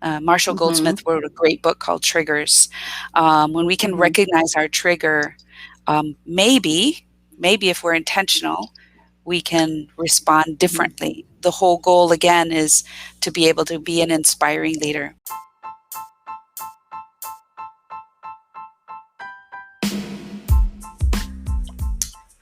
Marshall Mm-hmm. Goldsmith wrote a great book called Triggers. When we can Mm-hmm. recognize our trigger, maybe if we're intentional, we can respond Mm-hmm. differently. The whole goal, again, is to be able to be an inspiring leader.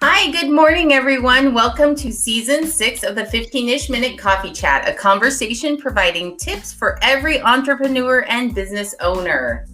Hi, good morning, everyone. Welcome to season 6 of the 15-ish minute coffee chat, a conversation providing tips for every entrepreneur and business owner.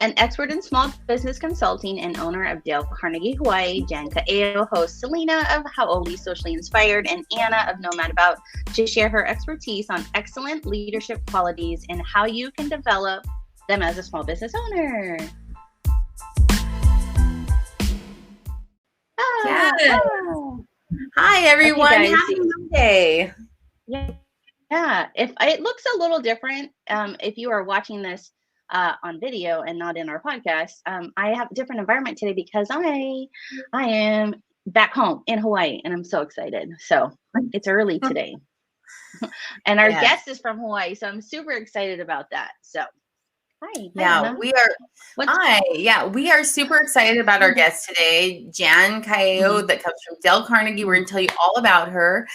An expert in small business consulting and owner of Dale Carnegie, Hawaii, Jan Kaeo hosts Selena of Hauoli, Socially Inspired, and Anna of NomadAbout to share her expertise on excellent leadership qualities and how you can develop them as a small business owner. Yes. Hi, everyone. Okay, guys. Happy Monday. Yeah. If it looks a little different, if you are watching this on video and not in our podcast, I have a different environment today because I am back home in Hawaii, and I'm so excited. So it's early today, and our guest is from Hawaii, so I'm super excited about that. So hi, Yeah, Anna. we are super excited about our guest today, Jan Kaeo, that comes from Dale Carnegie. We're going to tell you all about her.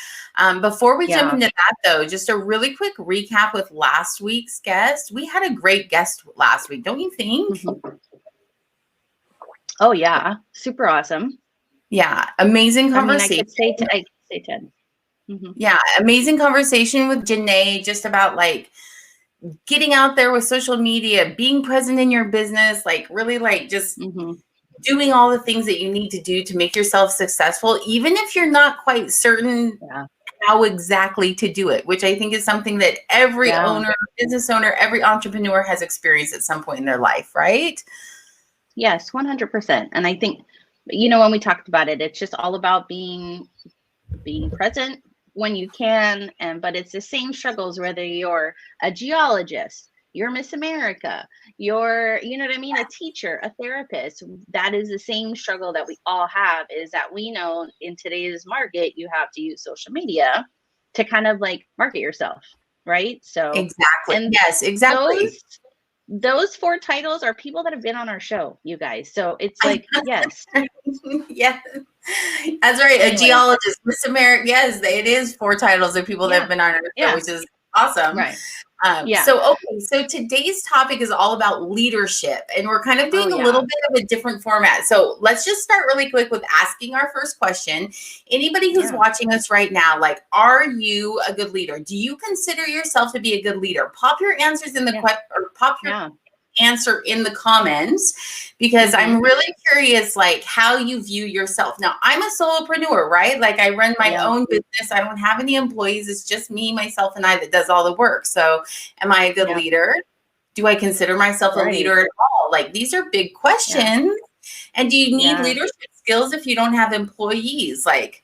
Before we jump into that, though, just a really quick recap with last week's guest. We had a great guest last week, don't you think? Oh yeah, super awesome. Yeah, amazing conversation. I could say 10. Yeah, amazing conversation with Janae, just about like getting out there with social media, being present in your business, like really like just doing all the things that you need to do to make yourself successful, even if you're not quite certain how exactly to do it, which I think is something that every owner, business owner, every entrepreneur has experienced at some point in their life, right? Yes, 100%. And I think, when we talked about it, it's just all about being present when you can, but it's the same struggles whether you're a geologist, you're Miss America, you're a teacher, a therapist. That is the same struggle that we all have, is that we know in today's market you have to use social media to kind of like market yourself, right? So exactly. And yes, exactly. Those 4 titles are people that have been on our show, you guys. So it's like, yes. Yes. That's right. Anyway. A geologist, Miss America. Yes, it is 4 titles of people that have been on our show, which is awesome. Right. So today's topic is all about leadership, and we're kind of doing a little bit of a different format. So let's just start really quick with asking our first question. Anybody who's watching us right now, like, are you a good leader? Do you consider yourself to be a good leader? Pop your answers in the answer in the comments, because I'm really curious, like, how you view yourself. Now, I'm a solopreneur, right? Like, I run my own business. I don't have any employees. It's just me, myself, and I that does all the work. So am I a good leader? Do I consider myself a leader at all? Like, these are big questions. And do you need leadership skills if you don't have employees? Like,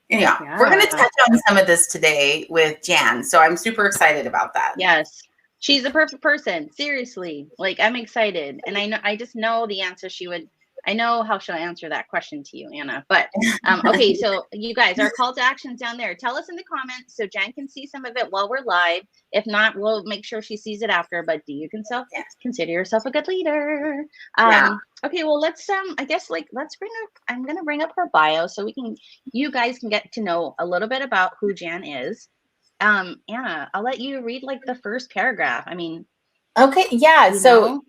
we're going to touch on some of this today with Jan. So I'm super excited about that. Yes. She's the perfect person. Seriously. Like, I'm excited. And I just know the answer I know how she'll answer that question to you, Anna. But, okay. So you guys, our call to action's down there. Tell us in the comments so Jan can see some of it while we're live. If not, we'll make sure she sees it after. But do you consider yourself a good leader? Okay. Well, let's, I guess, like, I'm going to bring up her bio so you guys can get to know a little bit about who Jan is. Anna, I'll let you read like the first paragraph. I mean, okay, So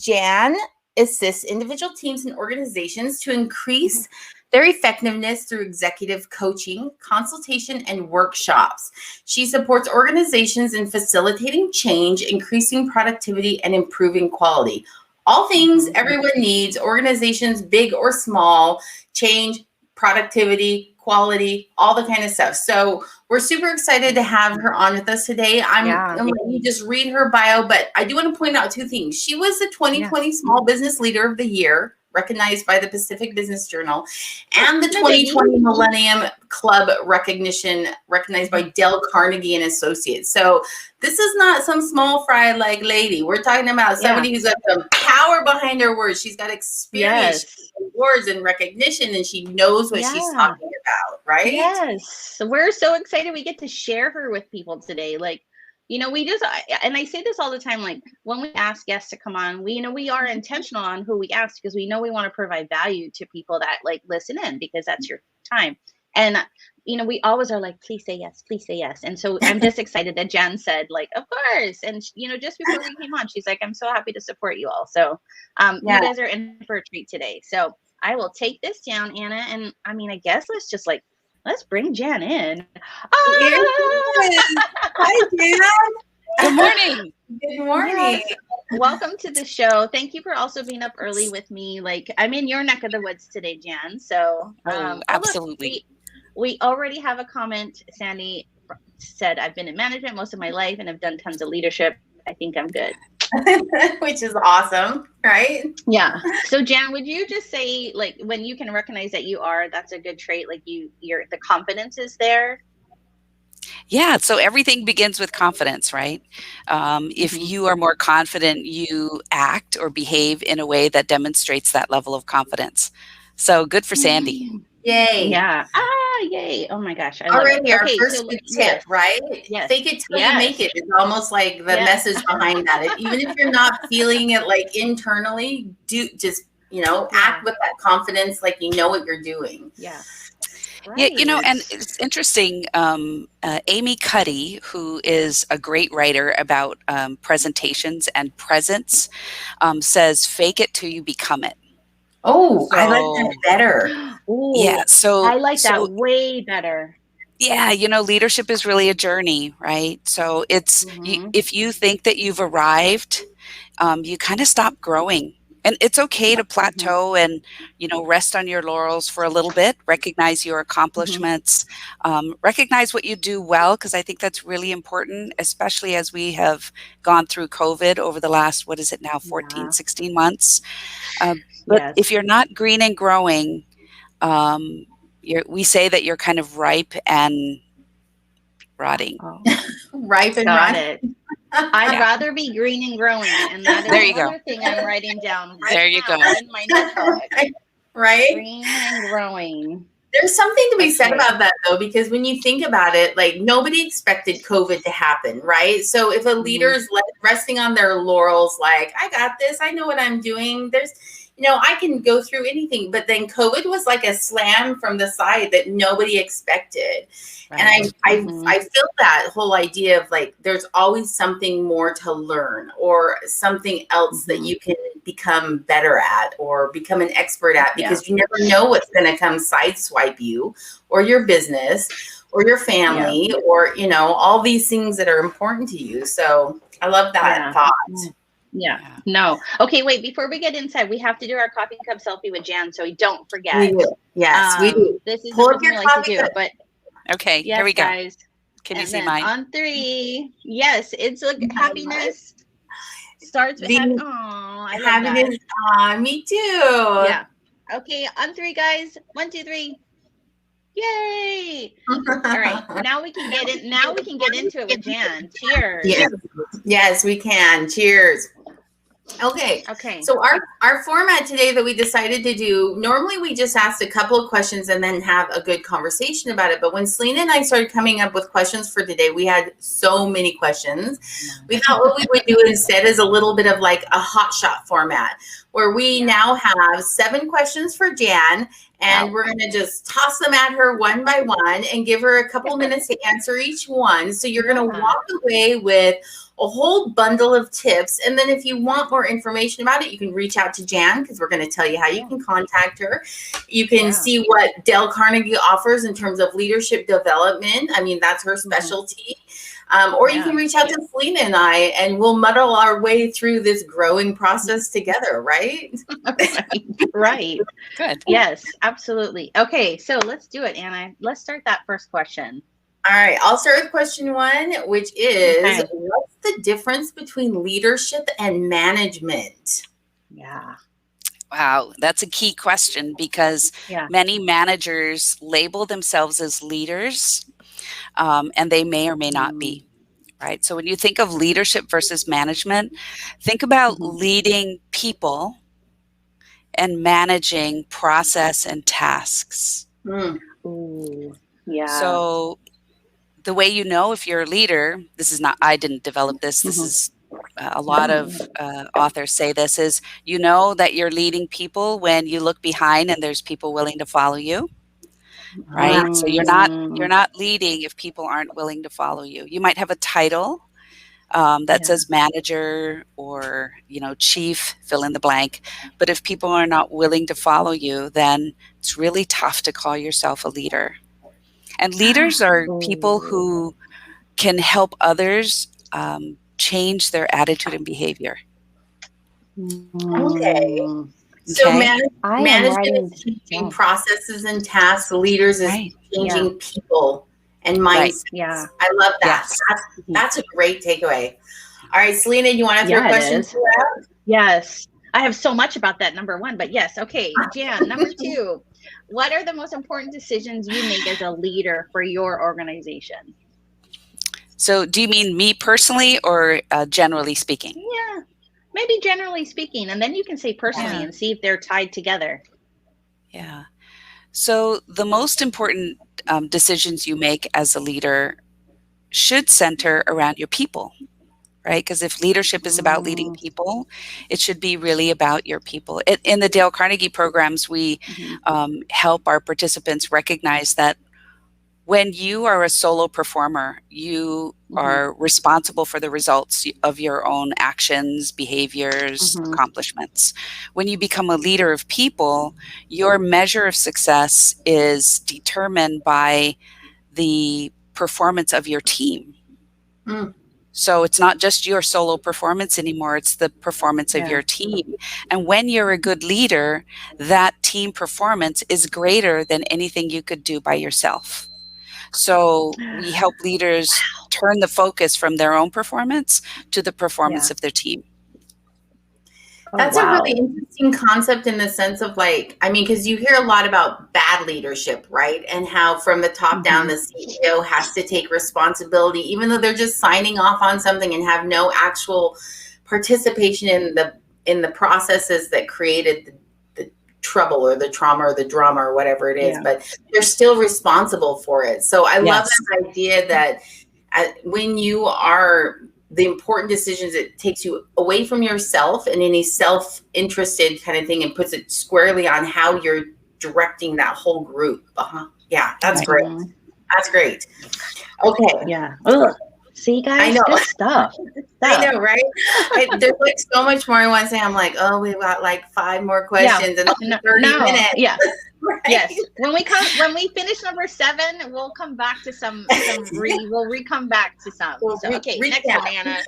Jan assists individual teams and organizations to increase their effectiveness through executive coaching, consultation, and workshops. She supports organizations in facilitating change, increasing productivity, and improving quality. All things everyone needs, organizations big or small, change, productivity, quality, all the kind of stuff. So we're super excited to have her on with us today. I'm going to let you just read her bio, but I do want to point out 2 things. She was the 2020 Small Business Leader of the Year, recognized by the Pacific Business Journal, and the 2020 Millennium Club recognized by Dale Carnegie and Associates. So this is not some small fry like lady. We're talking about somebody who's got some power behind her words. She's got experience, awards, and recognition, and she knows what she's talking about, right? Yes. We're so excited we get to share her with people today. Like, you know, and I say this all the time, like when we ask guests to come on, we are intentional on who we ask because we know we want to provide value to people that like listen in because that's your time. And, we always are like, please say yes, please say yes. And so I'm just excited that Jan said like, of course. And, just before we came on, she's like, I'm so happy to support you all. So you guys are in for a treat today. So I will take this down, Anna. And I guess let's bring Jan in. Hi, Jan. Good morning. Good morning. Yes. Welcome to the show. Thank you for also being up early with me. Like, I'm in your neck of the woods today, Jan. So absolutely. Look, we already have a comment. Sandy said, I've been in management most of my life and have done tons of leadership. I think I'm good. Which is awesome, right? Yeah. So Jan, would you just say like when you can recognize that that's a good trait, like the confidence is there? Yeah. So everything begins with confidence, right? If you are more confident, you act or behave in a way that demonstrates that level of confidence. So good for Sandy. Yay. Yeah. Yay. Oh my gosh. Already our first tip, right? Yes. Fake it till you make it. It's almost like the message behind that. Even if you're not feeling it like internally, act with that confidence, like you know what you're doing. Yeah. Right. Yeah, and it's interesting. Amy Cuddy, who is a great writer about presentations and presence, says, "Fake it till you become it." Oh, I like that better. Ooh, yeah. So I like that way better. Yeah. Leadership is really a journey, right? So it's, if you think that you've arrived, you kind of stop growing. And it's okay to plateau and, rest on your laurels for a little bit, recognize your accomplishments, recognize what you do well, because I think that's really important, especially as we have gone through COVID over the last, 16 months. But if you're not green and growing, we say that you're kind of ripe and rotting. Oh. Ripe and rotting. I'd rather be green and growing, and that is another thing I'm writing down right there you now go. In my notebook. Right? Green and growing. There's something to be said about that, though, because when you think about it, like nobody expected COVID to happen, right? So if a leader is resting on their laurels, like, I got this, I know what I'm doing, I can go through anything. But then COVID was like a slam from the side that nobody expected. Right. And I feel that whole idea of like, there's always something more to learn or something else that you can become better at or become an expert at, because you never know what's going to come sideswipe you or your business or your family or, all these things that are important to you. So I love that thought. Yeah. No. Okay, wait, before we get inside, we have to do our coffee cup selfie with Jan, so we don't forget. We do. Yes, we do. This is something we like to do, but okay, here we go. Guys. Can you see mine? On 3. Yes, it's like happiness starts with happiness. I love happiness. Me too. Yeah. Okay, on 3, guys. 1, 2, 3. Yay! All right, now we can get in. Now we can get into it with Jan. Cheers. Yes, we can. Cheers. Okay. So our format today that we decided to do, normally we just asked a couple of questions and then have a good conversation about it. But when Selena and I started coming up with questions for today, we had so many questions. We thought what we would do instead is a little bit of like a hot shot format, where we now have 7 questions for Jan, and we're going to just toss them at her one by one and give her a couple minutes to answer each one. So you're going to walk away with a whole bundle of tips. And then if you want more information about it, you can reach out to Jan, because we're going to tell you how you can contact her. You can see what Dale Carnegie offers in terms of leadership development. I mean, that's her specialty. Or you can reach out to Selena and I, and we'll muddle our way through this growing process together, right? Right. Good. Yes, absolutely. Okay, so let's do it, Anna. Let's start that first question. All right, I'll start with question 1, which is, what's the difference between leadership and management? Yeah. Wow, that's a key question because many managers label themselves as leaders, and they may or may not be, right? So when you think of leadership versus management, think about leading people and managing process and tasks. Ooh, yeah. So the way you know if you're a leader, this is not, I didn't develop this, this is a lot of authors say this, is you know that you're leading people when you look behind and there's people willing to follow you, right? So you're not leading if people aren't willing to follow you. You might have a title that says manager or, you know, chief, fill in the blank. But if people are not willing to follow you, then it's really tough to call yourself a leader. And leaders are people who can help others change their attitude and behavior. Okay. So management is changing processes and tasks. Leaders is changing people and mindsets. Yeah. I love that. That's a great takeaway. All right, Selena, you want to throw questions out? Yes. I have so much about that, number one, but yes. Okay, Jan, number two. What are the most important decisions you make as a leader for your organization? So do you mean me personally or generally speaking? Yeah, maybe generally speaking, and then you can say personally and see if they're tied together. Yeah. So the most important decisions you make as a leader should center around your people, right? Because if leadership is about leading people, it should be really about your people. In the Dale Carnegie programs, we help our participants recognize that when you are a solo performer, you are responsible for the results of your own actions, behaviors, accomplishments. When you become a leader of people, your measure of success is determined by the performance of your team. So it's not just your solo performance anymore, it's the performance of your team. And when you're a good leader, that team performance is greater than anything you could do by yourself. So we help leaders turn the focus from their own performance to the performance of their team. That's a really interesting concept in the sense of like, I mean, because you hear a lot about bad leadership, right? And how from the top down, the CEO has to take responsibility, even though they're just signing off on something and have no actual participation in the processes that created the trouble or the trauma or the drama or whatever it is, but they're still responsible for it. So I love that idea that when you are the important decisions, it takes you away from yourself and any self-interested kind of thing and puts it squarely on how you're directing that whole group. Yeah, that's great. That's great. Okay. Yeah. See, guys, I know. Good stuff. I know, right? There's like so much more I want to say. I'm like, oh, we've got like 5 more questions and 30 minutes. Yeah. Right? Yes. When we finish number 7, we'll come back to some we'll come back to some. Okay, next one, Anna.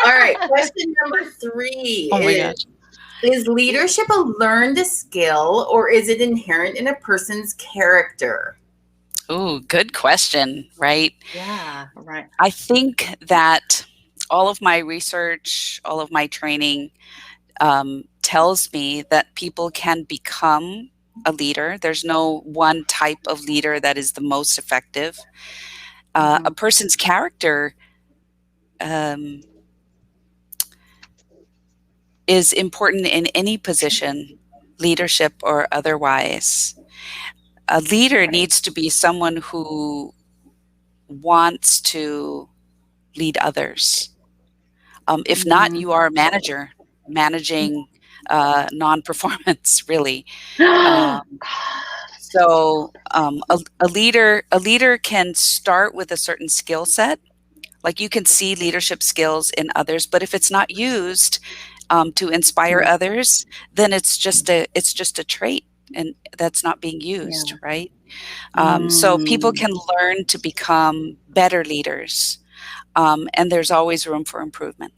All right. Question number 3 is leadership a learned skill or is it inherent in a person's character? Oh, good question, right? Yeah, right. I think that all of my research, all of my training tells me that people can become a leader. There's no one type of leader that is the most effective. A person's character is important in any position, leadership or otherwise. A leader needs to be someone who wants to lead others. If not, you are a manager managing non-performance, really. So a leader can start with a certain skill set. Like you can see leadership skills in others, but if it's not used to inspire others, then it's just a trait, and that's not being used, right? So people can learn to become better leaders, and there's always room for improvement.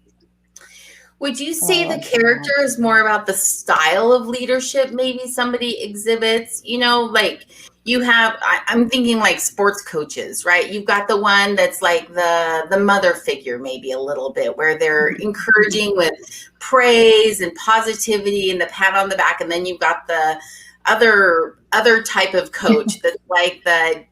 Would you say the character is more about the style of leadership maybe somebody exhibits? You know, like you have, I'm thinking like sports coaches, right? You've got the one that's like the mother figure, maybe a little bit, where they're encouraging with praise and positivity and the pat on the back. And then you've got the other type of coach that's like the,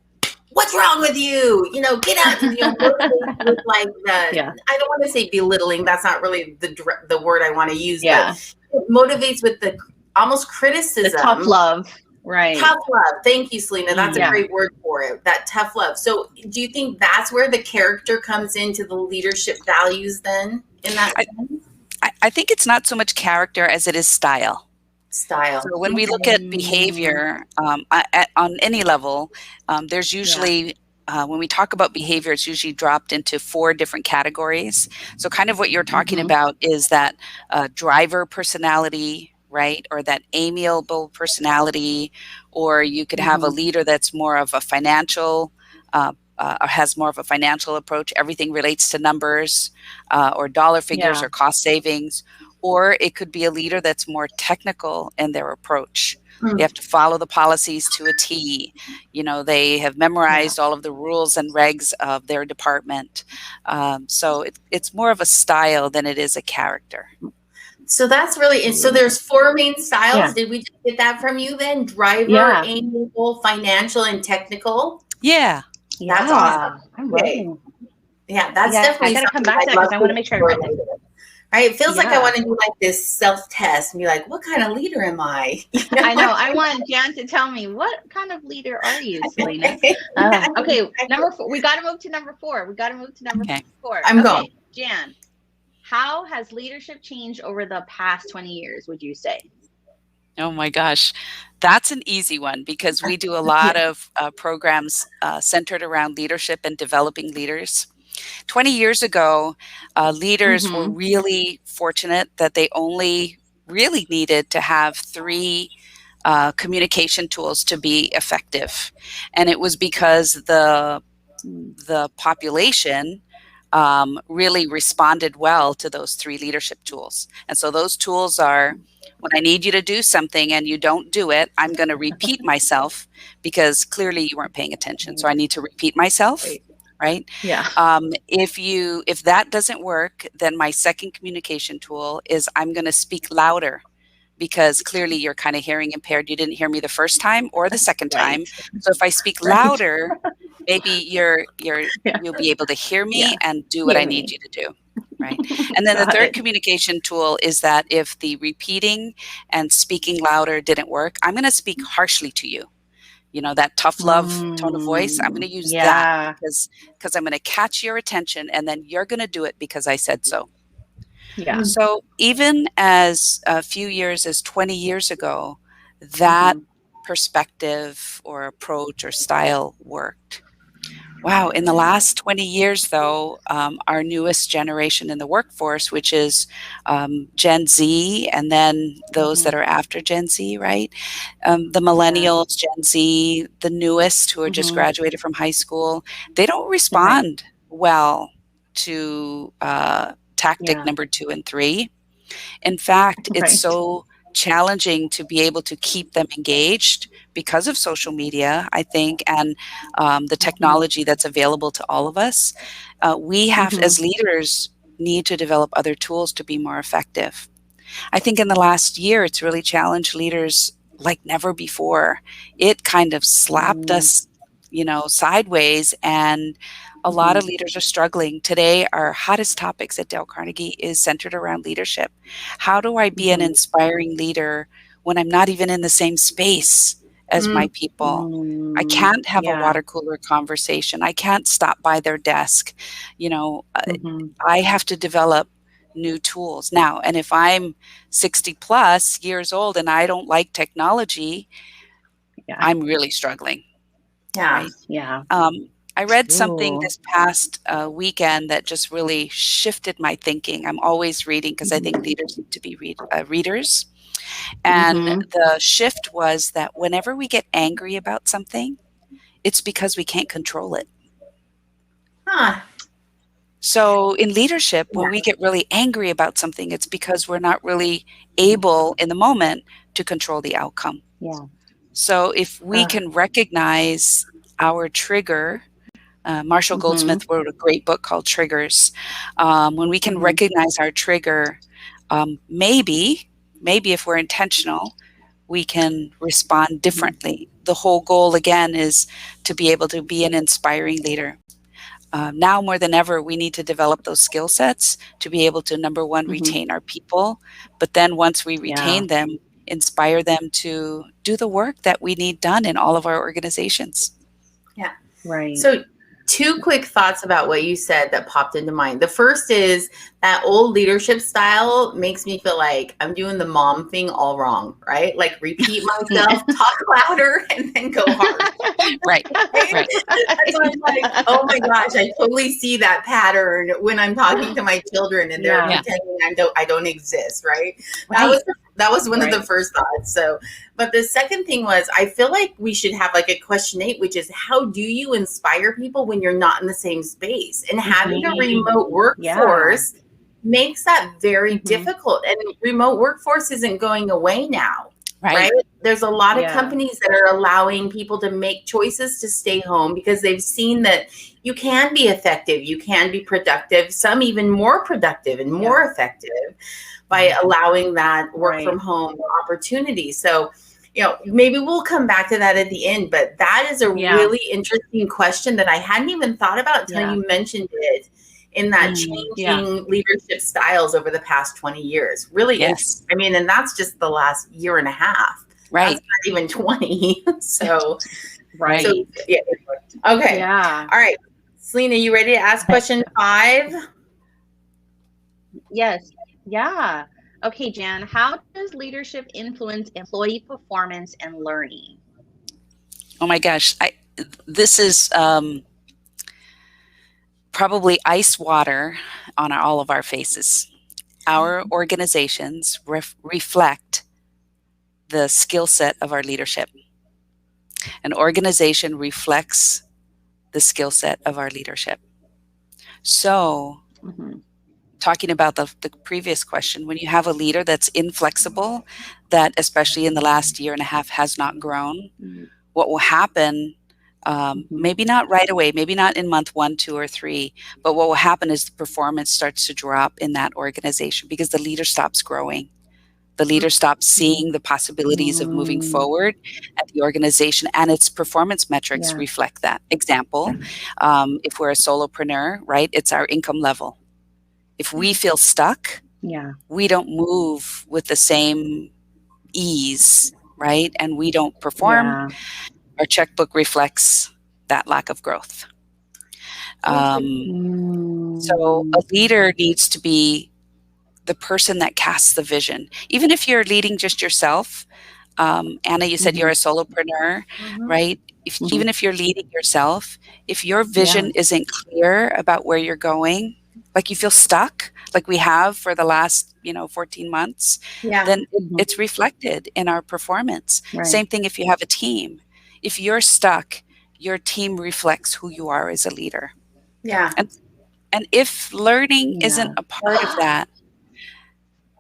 what's wrong with you? You know, get out. You know, with like the, I don't want to say belittling. That's not really the word I want to use. But it motivates with the almost criticism. The tough love. Right. Tough love. Thank you, Selena. That's a great word for it. That tough love. So do you think that's where the character comes into the leadership values then in that sense? I think it's not so much character as it is style. Style. So when we look at behavior on any level, there's usually, when we talk about behavior, it's usually dropped into 4 different categories. So kind of what you're talking about is that driver personality, right? Or that amiable personality, or you could have a leader that's more of a financial, has more of a financial approach. Everything relates to numbers or dollar figures or cost savings. Or it could be a leader that's more technical in their approach. They have to follow the policies to a T. You know, they have memorized all of the rules and regs of their department. So it's more of a style than it is a character. So that's really, and so there's 4 main styles. Did we just get that from you then? Driver, amiable, financial, and technical? Yeah. That's awesome. Okay. Yeah, that's definitely I gotta come back to that because I want to make sure I read it. Right? It feels like I want to do like this self-test and be like, what kind of leader am I? You know? I know. I want Jan to tell me, what kind of leader are you, Selena? Okay, number 4. We got to move to number 4. We got to move to number 4. I'm going. Jan, how has leadership changed over the past 20 years, would you say? Oh my gosh, that's an easy one because we do a lot of programs centered around leadership and developing leaders. 20 years ago, leaders were really fortunate that they only really needed to have 3 communication tools to be effective. And it was because the population really responded well to those 3 leadership tools. And so those tools are, when I need you to do something and you don't do it, I'm going to repeat myself because clearly you weren't paying attention. So I need to repeat myself. Right? Yeah. If that doesn't work, then my second communication tool is I'm going to speak louder because clearly you're kind of hearing impaired. You didn't hear me the first time or the second time. So if I speak louder, maybe you'll be able to hear me and do what I need you to do. Right. And then the third communication tool is that if the repeating and speaking louder didn't work, I'm going to speak harshly to you. You know, that tough love tone of voice, I'm going to use that because I'm going to catch your attention and then you're going to do it because I said so. Yeah. So even as a few years as 20 years ago, that perspective or approach or style worked. Wow. In the last 20 years, though, our newest generation in the workforce, which is Gen Z, and then those that are after Gen Z, right? The millennials, Gen Z, the newest who are just graduated from high school, they don't respond well to tactic number 2 and 3. In fact, it's so challenging to be able to keep them engaged because of social media, I think, and the technology that's available to all of us. We have, as leaders, need to develop other tools to be more effective. I think in the last year, it's really challenged leaders like never before. It kind of slapped us, sideways, and a lot of leaders are struggling. Today, our hottest topics at Dale Carnegie is centered around leadership. How do I be an inspiring leader when I'm not even in the same space as my people? I can't have a water cooler conversation. I can't stop by their desk. I have to develop new tools now. And if I'm 60 plus years old and I don't like technology, I'm really struggling. Yeah. Right? Yeah. I read something this past weekend that just really shifted my thinking. I'm always reading because I think leaders need to be readers. And the shift was that whenever we get angry about something, it's because we can't control it. So in leadership, when we get really angry about something, it's because we're not really able in the moment to control the outcome. So if we can recognize our trigger, Marshall Goldsmith wrote a great book called Triggers. When we can recognize our trigger, maybe if we're intentional, we can respond differently. The whole goal, again, is to be able to be an inspiring leader. Now more than ever, we need to develop those skill sets to be able to, number one, retain our people, but then once we retain them, inspire them to do the work that we need done in all of our organizations. Yeah. Right. So 2 quick thoughts about what you said that popped into mind. The first is that old leadership style makes me feel like I'm doing the mom thing all wrong, right? Like repeat myself, talk louder, and then go hard. Right. Right. So I'm like, oh my gosh, I totally see that pattern when I'm talking to my children and they're pretending I don't exist, right? That was one of the first thoughts. So, but the second thing was, I feel like we should have like a question 8, which is, how do you inspire people when you're not in the same space? And having a remote workforce makes that very difficult. And remote workforce isn't going away now. Right. There's a lot of companies that are allowing people to make choices to stay home because they've seen that you can be effective, you can be productive, some even more productive and more effective by allowing that work from home opportunity. So, maybe we'll come back to that at the end, but that is a really interesting question that I hadn't even thought about until you mentioned it, in that changing leadership styles over the past 20 years. Really is. I mean, and that's just the last year and a half. Right. That's not even 20. So, right. So, yeah. Okay. Yeah. All right. Selena, you ready to ask question 5? Yes. Yeah. Okay, Jan, how does leadership influence employee performance and learning? Oh my gosh. This is probably ice water on all of our faces. Our organizations reflect the skill set of our leadership. An organization reflects the skill set of our leadership. So, talking about the previous question, when you have a leader that's inflexible, that especially in the last year and a half has not grown, what will happen, maybe not right away, maybe not in month 1, 2, or 3, but what will happen is the performance starts to drop in that organization because the leader stops growing. The leader stops seeing the possibilities of moving forward at the organization, and its performance metrics reflect that. Example, if we're a solopreneur, right, it's our income level. If we feel stuck, we don't move with the same ease, right? And we don't perform. Our checkbook reflects that lack of growth. So a leader needs to be the person that casts the vision. Even if you're leading just yourself, Anna, you said you're a solopreneur, right? Even if you're leading yourself, if your vision isn't clear about where you're going, like you feel stuck, like we have for the last, 14 months, then it's reflected in our performance. Same thing if you have a team. If you're stuck, your team reflects who you are as a leader. And if learning isn't a part of that,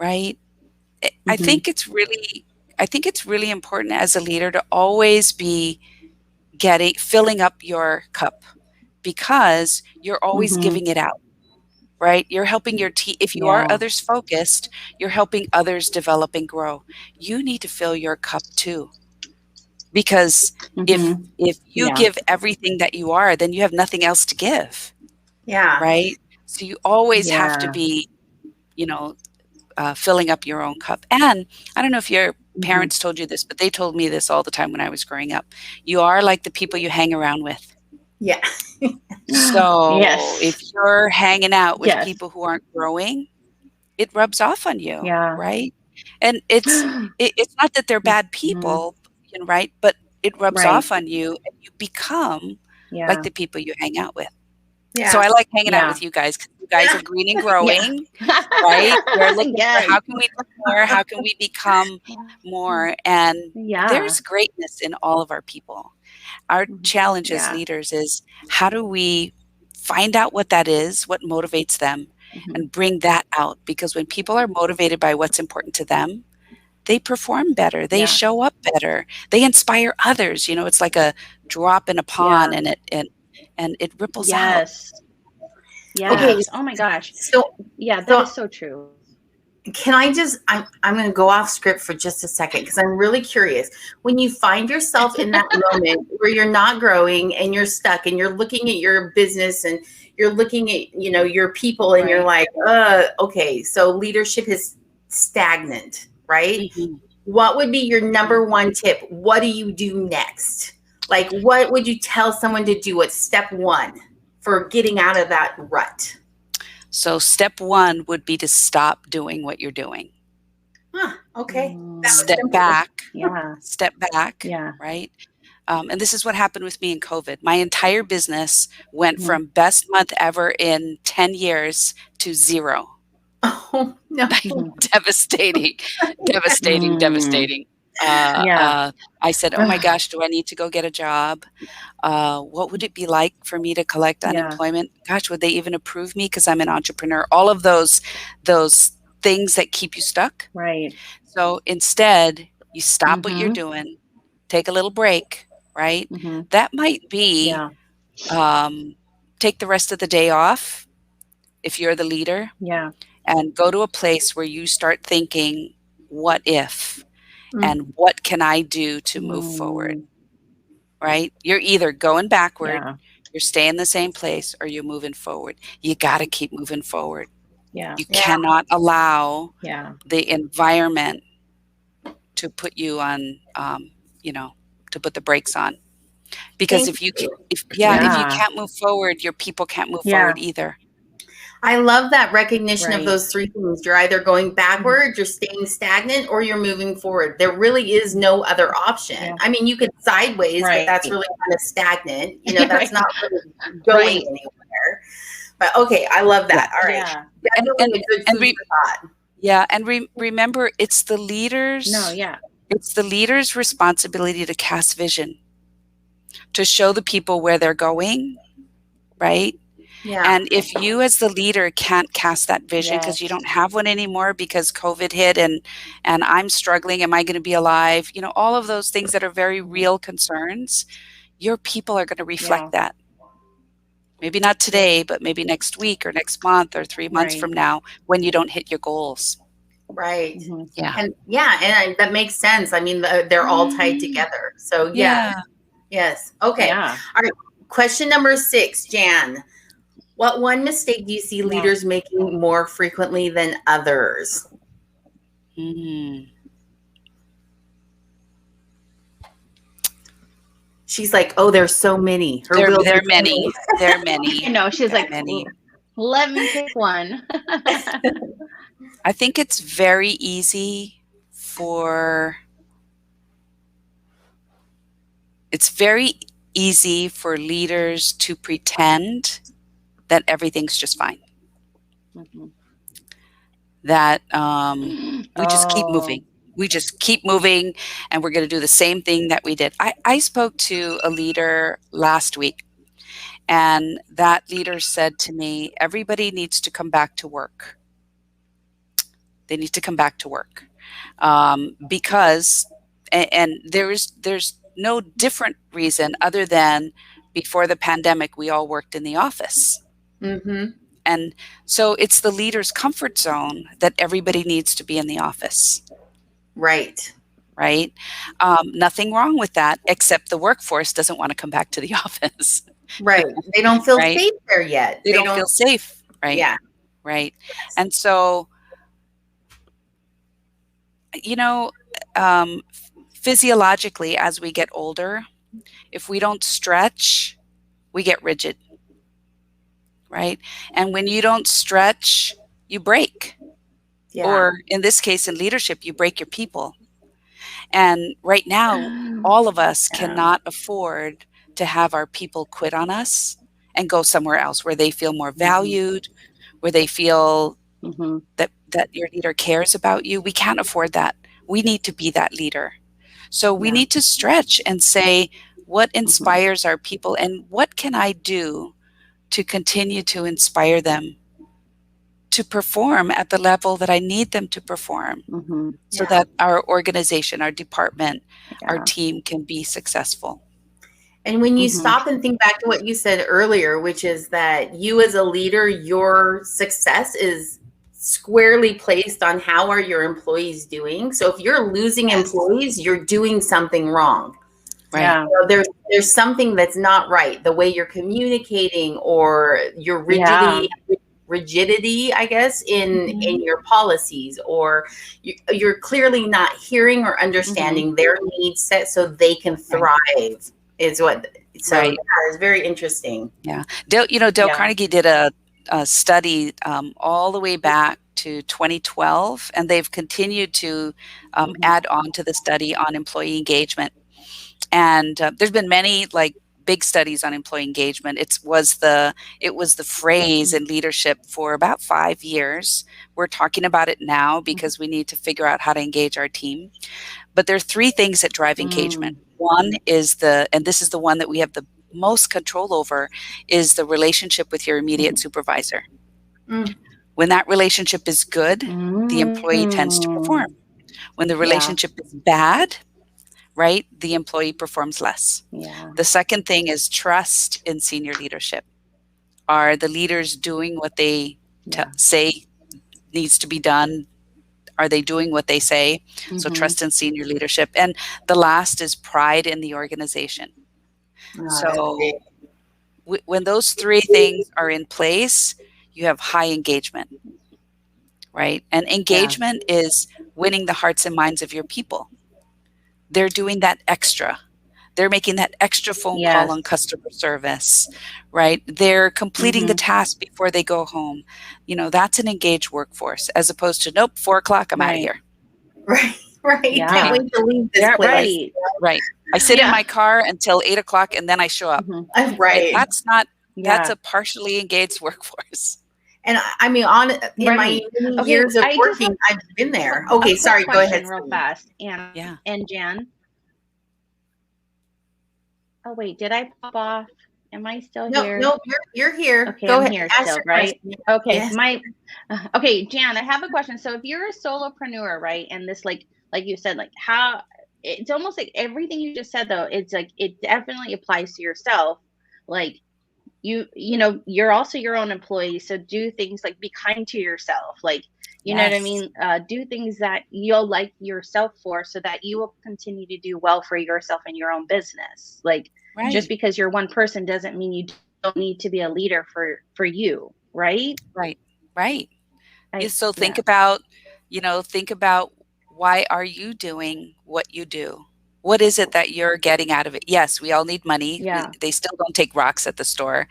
right? I think it's really important as a leader to always be filling up your cup, because you're always giving it out, right? You're helping your team. If you are others focused, you're helping others develop and grow. You need to fill your cup too, because if you give everything that you are, then you have nothing else to give. Right? So you always have to be, filling up your own cup. And I don't know if your parents told you this, but they told me this all the time when I was growing up. You are like the people you hang around with. So if you're hanging out with people who aren't growing, it rubs off on you, right? And it's not that they're bad people, right? But it rubs off on you, and you become like the people you hang out with. So I like hanging out with you guys, because you guys are green and growing, right? We're looking for how can we do more? How can we become more? And there's greatness in all of our people. Our challenge as leaders is, how do we find out what that is, what motivates them, and bring that out? Because when people are motivated by what's important to them, they perform better. They Yeah. show up better. They inspire others. You know, it's like a drop in a pond, Yeah. and it ripples out. Yes. Okay, Yes. Oh my gosh. so Yeah, that so is so true. can I just I'm going to go off script for just a second because I'm really curious. When you find yourself in that moment where you're not growing and you're stuck and you're looking at your business and you're looking at, you know, your people and you're Right. like, okay, so leadership is stagnant, right? Mhm. What would be your number one tip? What do you do next? Like, what would you tell someone to do? What's step one for getting out of that rut? So step one would be to stop doing what you're doing. Okay. That was Step simple. back. Yeah. Step back. Yeah. Right. And this is what happened with me in COVID. My entire business went Mhm. from best month ever in 10 years to 0. Oh, no. Devastating, devastating, devastating. Yeah. I said, oh my gosh, do I need to go get a job? What would it be like for me to collect Yeah. unemployment? Gosh, would they even approve me because I'm an entrepreneur? All of those things that keep you stuck. Right. So instead, you stop what you're doing, take a little break, right? Mhm. That might be Yeah. take the rest of the day off if you're the leader, Yeah. and go to a place where you start thinking, what if? Mm. And what can I do to move forward? Right? You're either going backward, Yeah. you're staying the same place, or you're moving forward. You got to keep moving forward. Yeah. You cannot allow Yeah. the environment to put you on, to put the brakes on. Because Thank if you Yeah. can't move forward, your people can't move Yeah. forward either. I love that recognition of Right. those three things. You're either going backward, you're staying stagnant, or you're moving forward. There really is no other option. Yeah. I mean, you could sideways, but that's Right. really kind of stagnant. You know, that's Right. not really going Right. anywhere. But okay, I love that. All right. Yeah. Definitely a good and food for thought. Yeah, and remember, it's the leaders. No, yeah. It's the leader's responsibility to cast vision, to show the people where they're going, right? Yeah. And if you as the leader can't cast that vision because you don't have one anymore because COVID hit and I'm struggling, am I going to be alive? You know, all of those things that are very real concerns, your people are going to reflect that. Maybe not today, but maybe next week or next month or 3 months from now when you don't hit your goals. Right. Yeah. And that makes sense. I mean, they're all tied together. So yeah. Yes. Okay. Yeah. All right. Question number 6, Jan. What one mistake do you see leaders making more frequently than others? She's like, oh, there's so many. There are many. There are many. I know. She's like, many. Let me pick one. I think it's very easy for leaders to pretend that everything's just fine. That we just keep moving. We just keep moving, and we're going to do the same thing that we did. I spoke to a leader last week, and that leader said to me, everybody needs to come back to work. They need to come back to work because, and there's no different reason other than before the pandemic, we all worked in the office. And so it's the leader's comfort zone that everybody needs to be in the office. Right. Right. Nothing wrong with that, except the workforce doesn't want to come back to the office. Right. They don't feel safe there yet. They don't feel safe. Right. Yeah. Right. And so, you know, physiologically, as we get older, if we don't stretch, we get rigid. Right. And when you don't stretch, you break. Yeah. Or in this case, in leadership, you break your people. And right now, all of us cannot afford to have our people quit on us and go somewhere else where they feel more valued, where they feel that your leader cares about you. We can't afford that. We need to be that leader. So we need to stretch and say, what inspires our people and what can I do to continue to inspire them to perform at the level that I need them to perform, so that our organization, our department, our team can be successful. And when you stop and think back to what you said earlier, which is that you as a leader, your success is squarely placed on how are your employees doing. So if you're losing employees, you're doing something wrong. Right. So there's something that's not right. The way you're communicating, or your rigidity, I guess, in your policies, or you're clearly not hearing or understanding their needs set so they can thrive. Is what. So yeah, it's very interesting. Yeah. Dale Carnegie did a study all the way back to 2012, and they've continued to add on to the study on employee engagement. And there's been many big studies on employee engagement. It was the phrase in leadership for about 5 years. We're talking about it now because we need to figure out how to engage our team. But there are 3 things that drive engagement. One is and this is the one that we have the most control over, is the relationship with your immediate supervisor. When that relationship is good, the employee tends to perform. When the relationship is bad, right, the employee performs less. The second thing is trust in senior leadership. Are the leaders doing what they say needs to be done? Are they doing what they say? So trust in senior leadership. And the last is pride in the organization. So when those 3 things are in place, you have high engagement, right? And engagement is winning the hearts and minds of your people. They're doing that extra. They're making that extra phone call on customer service, right? They're completing the task before they go home. That's an engaged workforce, as opposed to, nope, 4:00, I'm out of here. Right. Yeah. Can't wait to leave this place. Right. I sit in my car until 8:00 and then I show up. Right. That's a partially engaged workforce. And I mean, in my years of working, I've been there. Okay, sorry, go ahead. Real fast. And Jan. Oh, wait, did I pop off? Am I still here? No, you're here. Okay, go I'm ahead. here Ask still, your right? question. Okay, Yes. Okay, Jan, I have a question. So if you're a solopreneur, right, and this, like you said, how it's almost like everything you just said, though, it's like it definitely applies to yourself. Like you're also your own employee, so do things like be kind to yourself, like you know what I mean, do things that you'll like yourself for, so that you will continue to do well for yourself and your own business. Like just because you're one person doesn't mean you don't need to be a leader for you, right? So think about why are you doing what you do? What is it that you're getting out of it? Yes, we all need money. They still don't take rocks at the store.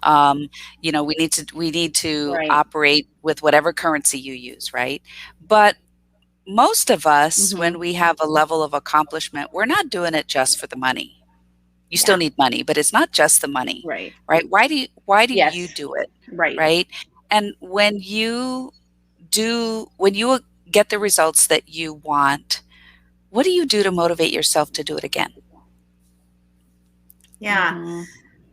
We need to operate with whatever currency you use, right? But most of us, when we have a level of accomplishment, we're not doing it just for the money. You still need money, but it's not just the money, right? Why do you do it, right? And when you get the results that you want, what do you do to motivate yourself to do it again? Yeah.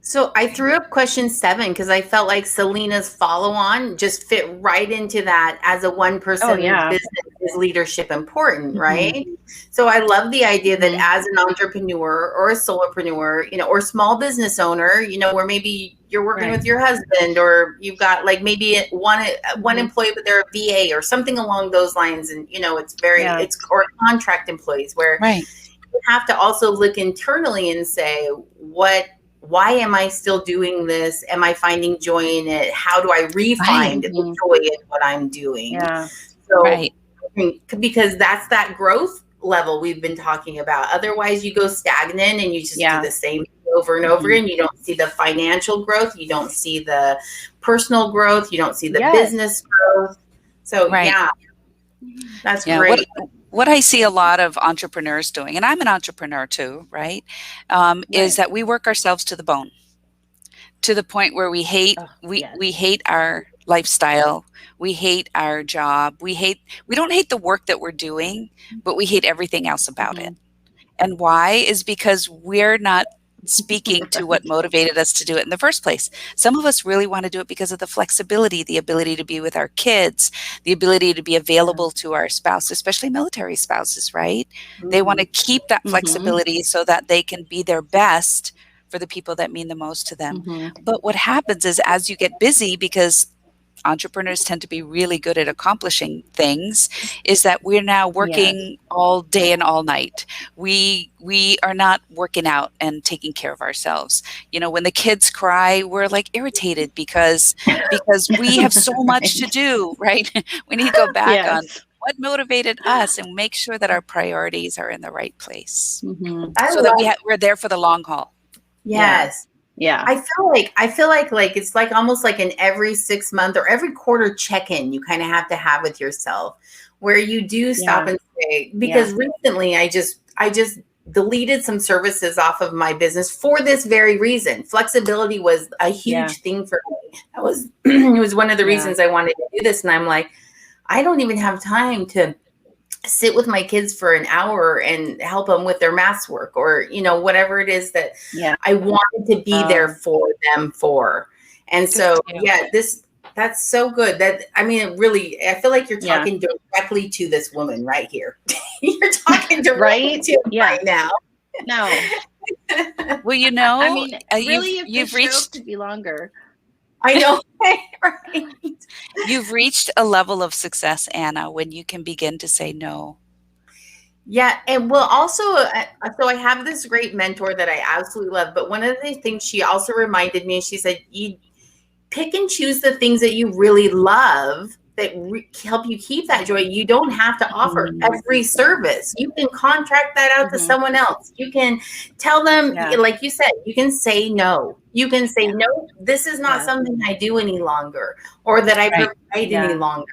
So I threw up question 7 because I felt like Selena's follow-on just fit right into that. As a one-person business, is leadership important, right? So I love the idea that as an entrepreneur or a solopreneur, or small business owner, where maybe you're working with your husband, or you've got like maybe one employee, but they're a VA or something along those lines, and it's or contract employees where you have to also look internally and say, why am I still doing this? Am I finding joy in it? How do I re-find the joy in what I'm doing? Because that's that growth level we've been talking about. Otherwise, you go stagnant and you just do the same thing over and over again. You don't see the financial growth. You don't see the personal growth. You don't see the business growth. So that's great. What I see a lot of entrepreneurs doing, and I'm an entrepreneur too, right? Is that we work ourselves to the bone, to the point where we hate we hate our lifestyle, we hate our job, we don't hate the work that we're doing, but we hate everything else about it. And why is because we're not speaking to what motivated us to do it in the first place. Some of us really want to do it because of the flexibility, the ability to be with our kids, the ability to be available to our spouse, especially military spouses, right? They want to keep that flexibility so that they can be their best for the people that mean the most to them. But what happens is, as you get busy, because entrepreneurs tend to be really good at accomplishing things, is that we're now working all day and all night. We are not working out and taking care of ourselves. You know, when the kids cry, we're like irritated because we have so much to do, right? We need to go back on what motivated us and make sure that our priorities are in the right place, so that we're there for the long haul. Yes. Yeah. I feel like it's like almost like an every 6 month or every quarter check-in you kind of have to have with yourself, where you do stop and say, because recently I just deleted some services off of my business for this very reason. Flexibility was a huge thing for me. That was it was one of the reasons I wanted to do this. And I'm like, I don't even have time to sit with my kids for an hour and help them with their math work, or, you know, whatever it is that I wanted to be there for them for. And so, that's so good. That, I mean, it really, I feel like you're talking directly to this woman right here. You're talking directly to right now. No. Well, you know, I mean, really, you've reached to be longer. I know. Right. You've reached a level of success, Anna, when you can begin to say no. Yeah. And well, also, so I have this great mentor that I absolutely love. But one of the things she also reminded me, she said, you pick and choose the things that you really love that help you keep that joy. You don't have to offer every service. You can contract that out to someone else. You can tell them, like you said, you can say no. You can say, no, this is not something I do any longer, or that I provide any longer.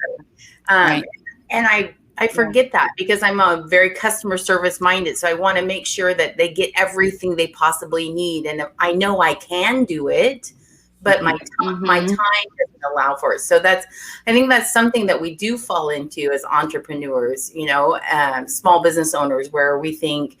And I forget that, because I'm a very customer service minded. So I want to make sure that they get everything they possibly need. And I know I can do it, but my time doesn't allow for it. So I think that's something that we do fall into as entrepreneurs, you know, small business owners, where we think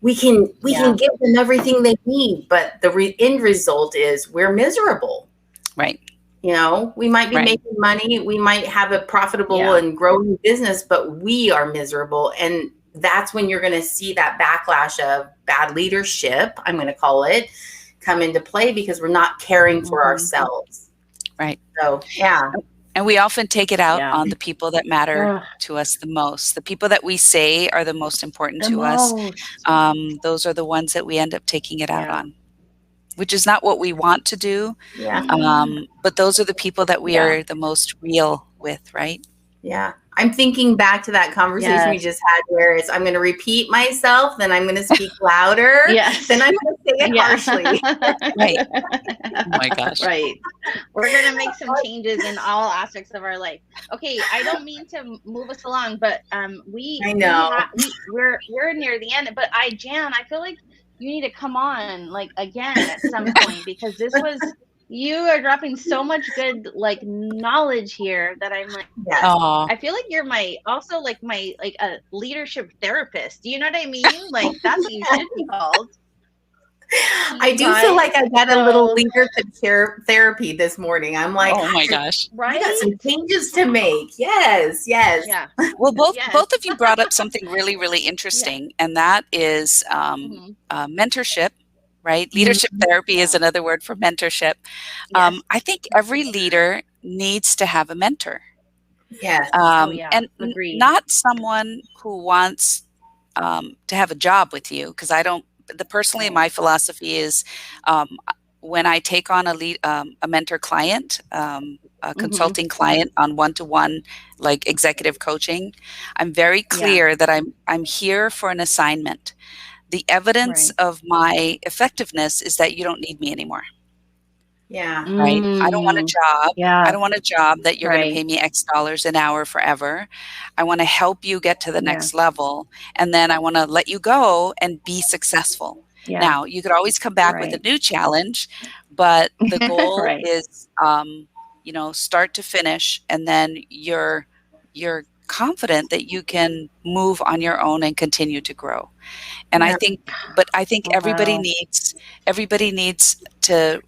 we can give them everything they need, but the end result is we're miserable. Right. You know, we might be making money, we might have a profitable and growing business, but we are miserable. And that's when you're going to see that backlash of bad leadership, I'm going to call it, come into play, because we're not caring for ourselves. Right. So, yeah. And we often take it out on the people that matter to us the most. The people that we say are the most important to us. Those are the ones that we end up taking it out on, which is not what we want to do. But those are the people that we are the most real with, right? Yeah. I'm thinking back to that conversation we just had, where it's, I'm going to repeat myself, then I'm going to speak louder, then I'm going to say it harshly. Right. Oh my gosh. Right. We're going to make some changes in all aspects of our life. Okay. I don't mean to move us along, but we're near the end. But Jan, I feel like you need to come on like again at some point, because you are dropping so much good like knowledge here that I'm like, I feel like you're my a leadership therapist. Do you know what I mean? Like, that's what you should be called. I do feel like I got a little leadership therapy this morning. I'm like, oh my gosh, I got some changes to make. Yes. Yeah. Well, both of you brought up something really, really interesting, and that is mentorship. Right? Leadership therapy is another word for mentorship. I think every leader needs to have a mentor. Yes. And not someone who wants to have a job with you, because personally, my philosophy is when I take on a mentor client, a consulting client on one-to-one, like executive coaching, I'm very clear that I'm here for an assignment. The evidence of my effectiveness is that you don't need me anymore. Yeah. Right. I don't want a job. I don't want a job that you're going to pay me X dollars an hour forever. I want to help you get to the next level. And then I want to let you go and be successful. Now, you could always come back with a new challenge, but the goal is, start to finish. And then you're confident that you can move on your own and continue to grow. And Yeah. I think everybody Wow. needs to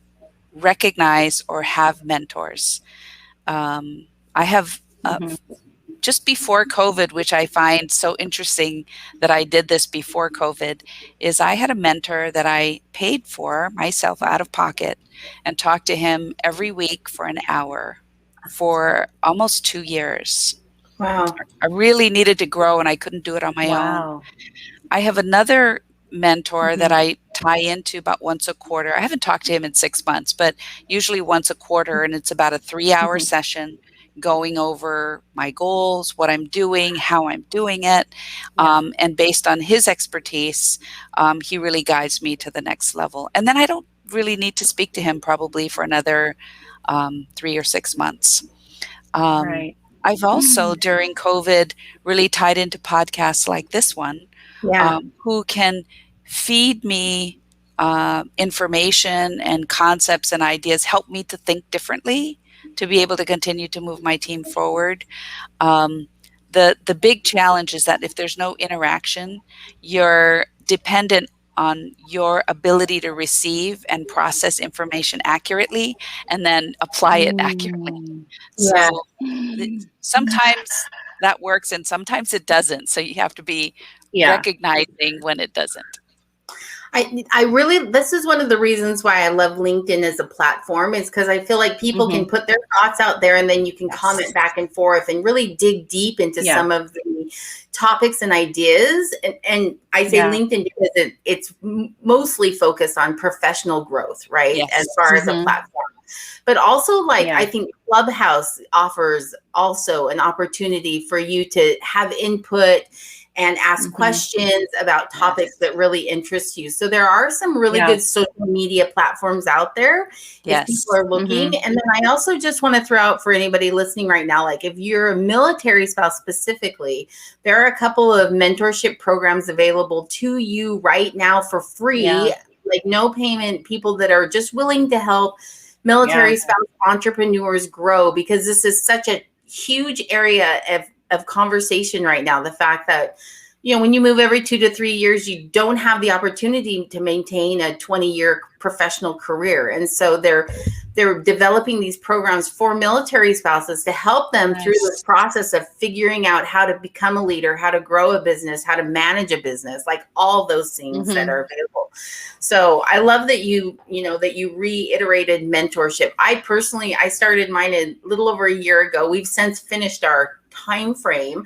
recognize or have mentors. I have just before COVID, which I find so interesting that I did this before COVID, is I had a mentor that I paid for myself out of pocket and talked to him every week for an hour for almost 2 years. Wow. I really needed to grow and I couldn't do it on my own. Wow. I have another mentor that I tie into about once a quarter. I haven't talked to him in 6 months, but usually once a quarter, and it's about a 3-hour session going over my goals, what I'm doing, how I'm doing it. And based on his expertise, he really guides me to the next level. And then I don't really need to speak to him probably for another 3 or 6 months. Right. I've also, during COVID, really tied into podcasts like this one, Yeah. who can feed me information and concepts and ideas, help me to think differently, to be able to continue to move my team forward. The big challenge is that if there's no interaction, you're dependent on your ability to receive and process information accurately and then apply it accurately. Yeah. So sometimes that works and sometimes it doesn't. So you have to be recognizing when it doesn't. I really, this is one of the reasons why I love LinkedIn as a platform, is because I feel like people can put their thoughts out there and then you can comment back and forth and really dig deep into some of the topics and ideas. And I say LinkedIn because it's mostly focused on professional growth, right? As far as a platform. But also, like, I think Clubhouse offers also an opportunity for you to have input and ask questions about topics that really interest you. So there are some really good social media platforms out there if people are looking. And then I also just want to throw out for anybody listening right now, like if you're a military spouse specifically, there are a couple of mentorship programs available to you right now for free, like no payment, people that are just willing to help military spouse entrepreneurs grow, because this is such a huge area of conversation right now. The fact that, you know, when you move every 2 to 3 years, you don't have the opportunity to maintain a 20-year professional career. And so they're developing these programs for military spouses to help them through this process of figuring out how to become a leader, how to grow a business, how to manage a business, like all those things that are available. So I love that you reiterated mentorship. I started mine a little over a year ago. We've since finished our time frame,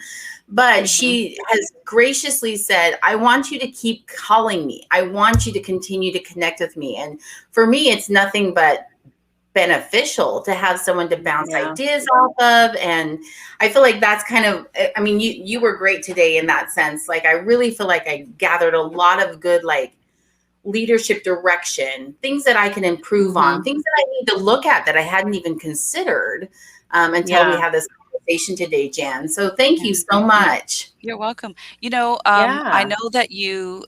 but she has graciously said, I want you to keep calling me. I want you to continue to connect with me. And for me, it's nothing but beneficial to have someone to bounce ideas off of. And I feel like that's kind of, I mean, you were great today in that sense. Like, I really feel like I gathered a lot of good, like, leadership direction, things that I can improve on, things that I need to look at that I hadn't even considered until we had this conversation today, Jan. So thank you so much. You're welcome. You know, I know that you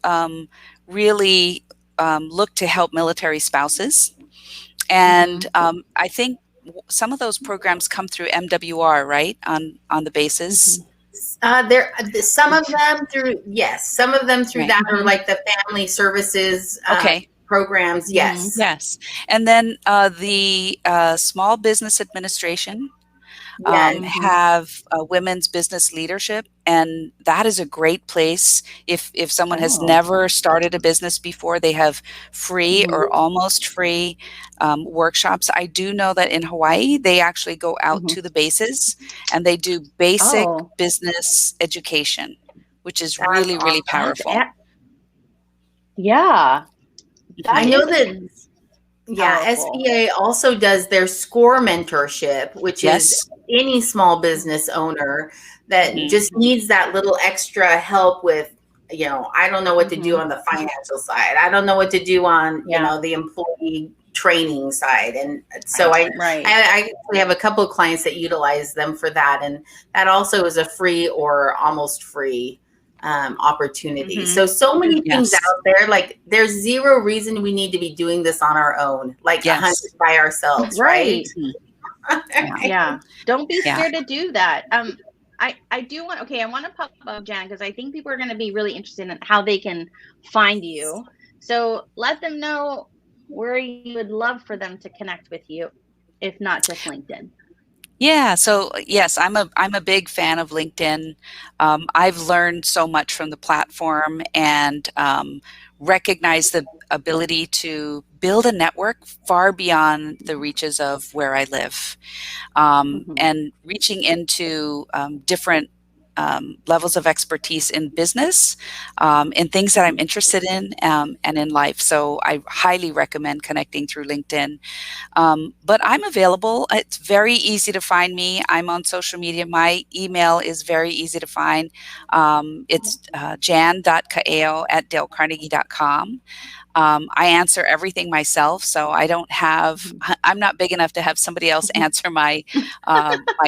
really look to help military spouses. And I think some of those programs come through MWR, right? On the bases. Some of them through that, or like the family services programs. Yes. And then the Small Business Administration have women's business leadership, and that is a great place. If someone has never started a business before, they have free or almost free workshops. I do know that in Hawaii, they actually go out to the bases and they do basic business education, which is really, really powerful. I know that. SBA also does their SCORE mentorship, which is any small business owner that just needs that little extra help with, you know, I don't know what to do on the financial side. I don't know what to do on, you know, the employee training side. And so I actually have a couple of clients that utilize them for that. And that also is a free or almost free opportunity. So many things out there. Like, there's zero reason we need to be doing this on our own, like 100 by ourselves, right? Don't be scared to do that. I do want, okay, I want to pop up Jan, because I think people are going to be really interested in how they can find you. So let them know where you would love for them to connect with you, if not just LinkedIn. Yeah. So yes, I'm a big fan of LinkedIn. I've learned so much from the platform and recognize the ability to build a network far beyond the reaches of where I live, and reaching into different levels of expertise in business, in things that I'm interested in, and in life. So I highly recommend connecting through LinkedIn. But I'm available. It's very easy to find me. I'm on social media. My email is very easy to find. It's jan.kaeo@dalecarnegie.com. I answer everything myself, so I'm not big enough to have somebody else answer my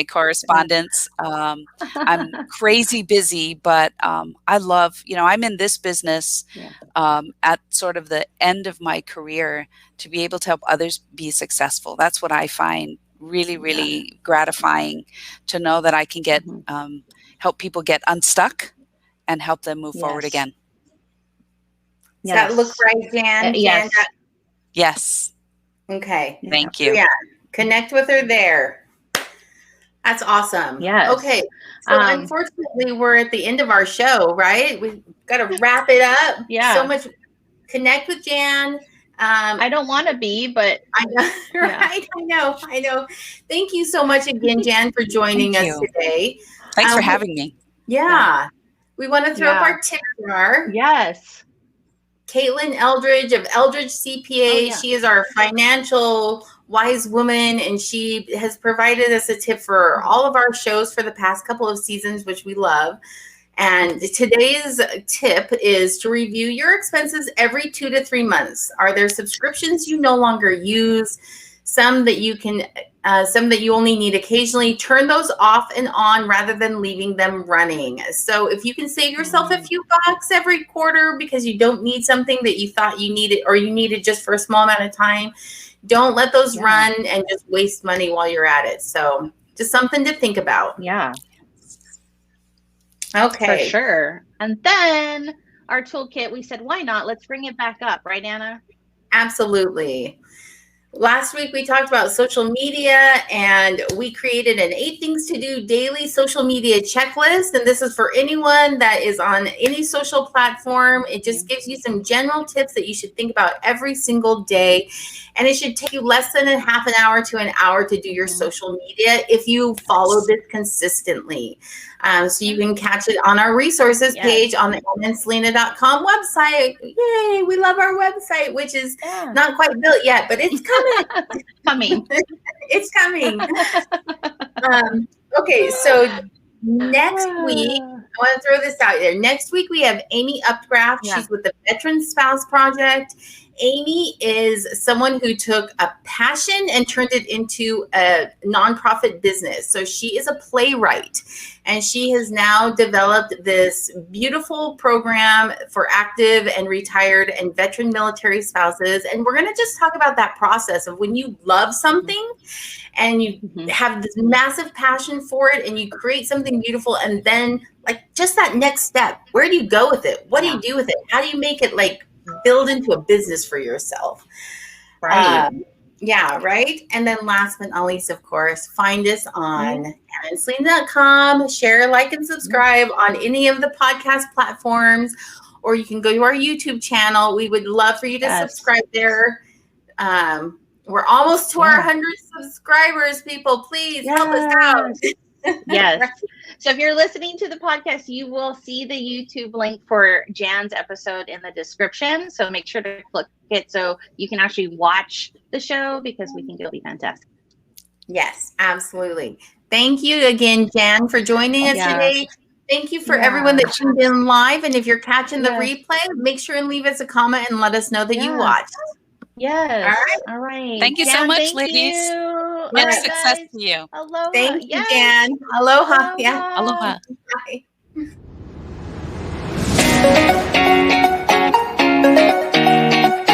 correspondence. I'm crazy busy, but I love, I'm in this business at sort of the end of my career to be able to help others be successful. That's what I find really, really gratifying, to know that I can help people get unstuck and help them move forward again. Does that look right, Jan? Yes. Yes. Okay. Thank you. Yeah. Connect with her there. That's awesome. Yes. Okay. So unfortunately, we're at the end of our show, right? We've got to wrap it up. Yeah. So much. Connect with Jan. I don't want to be, but I know, right? Yeah. I know. Thank you so much again, Jan, for joining us today. Thanks for having me. Yeah. We want to throw up our tip jar. Yes. Caitlin Eldridge of Eldridge CPA. She is our financial wise woman, and she has provided us a tip for all of our shows for the past couple of seasons, which we love. And today's tip is to review your expenses every 2 to 3 months. Are there subscriptions you no longer use? Some that you only need occasionally? Turn those off and on rather than leaving them running. So if you can save yourself a few bucks every quarter because you don't need something that you thought you needed, or you needed just for a small amount of time, don't let those run and just waste money while you're at it. So just something to think about. Yeah. Okay. For sure. And then our toolkit, we said, why not? Let's bring it back up. Right, Anna? Absolutely. Last week, we talked about social media, and we created an 8 things to do daily social media checklist. And this is for anyone that is on any social platform. It just gives you some general tips that you should think about every single day. And it should take you less than a half an hour to an hour to do your social media if you follow this consistently. So you can catch it on our resources page on the selena.com website. Yay, we love our website, which is not quite built yet, but it's coming. It's coming. Okay, so next week, I want to throw this out there. Next week, we have Amy Upcraft. She's with the Veteran Spouse Project. Amy is someone who took a passion and turned it into a nonprofit business. So she is a playwright, and she has now developed this beautiful program for active and retired and veteran military spouses. And we're going to just talk about that process of when you love something and you have this massive passion for it and you create something beautiful, and then like just that next step, where do you go with it? What do you do with it? How do you make it like build into a business for yourself? Right. Right. And then last but not least, of course, find us on selena.com, share, like, and subscribe on any of the podcast platforms, or you can go to our YouTube channel. We would love for you to subscribe there. We're almost to our 100 subscribers, people. Please help us out. Yes. So if you're listening to the podcast, you will see the YouTube link for Jan's episode in the description. So make sure to click it so you can actually watch the show, because we think it'll be fantastic. Yes, absolutely. Thank you again, Jan, for joining us today. Thank you for everyone that tuned in live. And if you're catching the replay, make sure and leave us a comment and let us know that you watched. Yes. All right. Thank you so much, ladies. Much success to you. Aloha. Thank you, Jan. Aloha. Aloha. Bye.